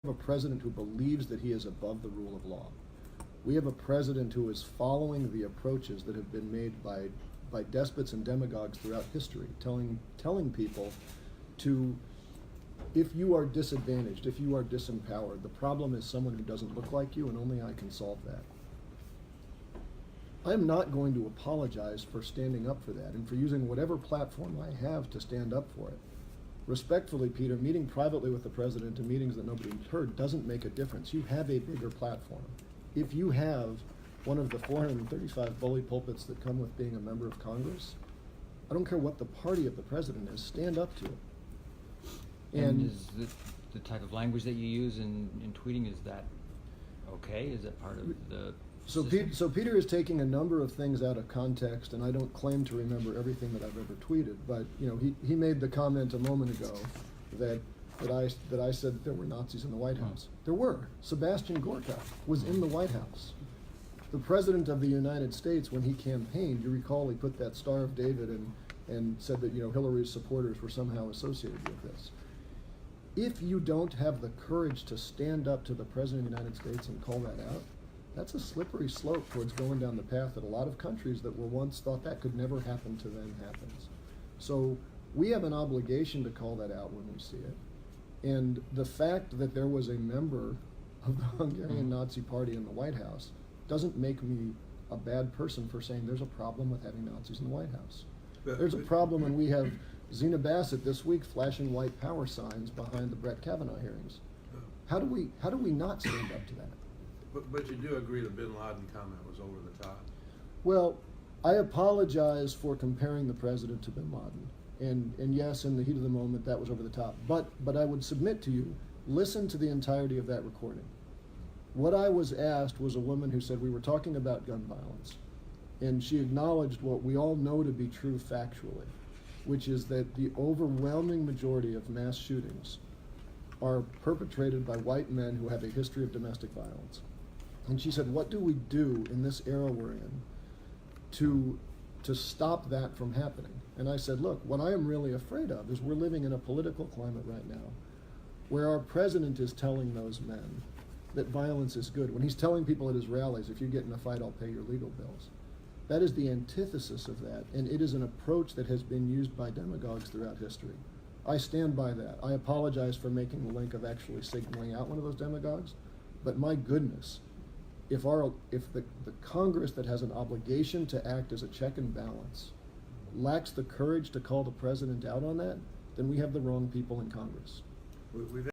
a president who believes that he is above the rule of law. We have a president who is following the approaches that have been made by despots and demagogues throughout history, telling people to, if you are disadvantaged, if you are disempowered, the problem is someone who doesn't look like you, and only I can solve that. I'm not going to apologize for standing up for that and for using whatever platform I have to stand up for it. Respectfully, Peter, meeting privately with the president in meetings that nobody heard doesn't make a difference. You have a bigger platform. If you have one of the 435 bully pulpits that come with being a member of Congress, I don't care what the party of the president is, stand up to it. And is the type of language that you use in tweeting, is that okay? Is that part of the So Peter is taking a number of things out of context, and I don't claim to remember everything that I've ever tweeted, but you know, he made the comment a moment ago that I said that there were Nazis in the White House. There were. Sebastian Gorka was in the White House. The President of the United States, when he campaigned, you recall he put that Star of David and said that, you know, Hillary's supporters were somehow associated with this. If you don't have the courage to stand up to the President of the United States and call that out, that's a slippery slope towards going down the path that a lot of countries that were once thought that could never happen to them happens. So we have an obligation to call that out when we see it. And the fact that there was a member of the Hungarian Nazi Party in the White House doesn't make me a bad person for saying there's a problem with having Nazis in the White House. There's a problem when we have Zena Bassett this week flashing white power signs behind the Brett Kavanaugh hearings. How do we not stand up to that? But you do agree the Bin Laden comment was over the top? Well, I apologize for comparing the president to Bin Laden. And yes, in the heat of the moment, that was over the top. But I would submit to you, listen to the entirety of that recording. What I was asked was a woman who said we were talking about gun violence. And she acknowledged what we all know to be true factually, which is that the overwhelming majority of mass shootings are perpetrated by white men who have a history of domestic violence. And she said, what do we do in this era we're in to stop that from happening? And I said, look, what I am really afraid of is we're living in a political climate right now where our president is telling those men that violence is good. When he's telling people at his rallies, if you get in a fight, I'll pay your legal bills. That is the antithesis of that, and it is an approach that has been used by demagogues throughout history. I stand by that. I apologize for making the link of actually signaling out one of those demagogues, but my goodness, if the Congress that has an obligation to act as a check and balance lacks the courage to call the president out on that, then we have the wrong people in Congress. We've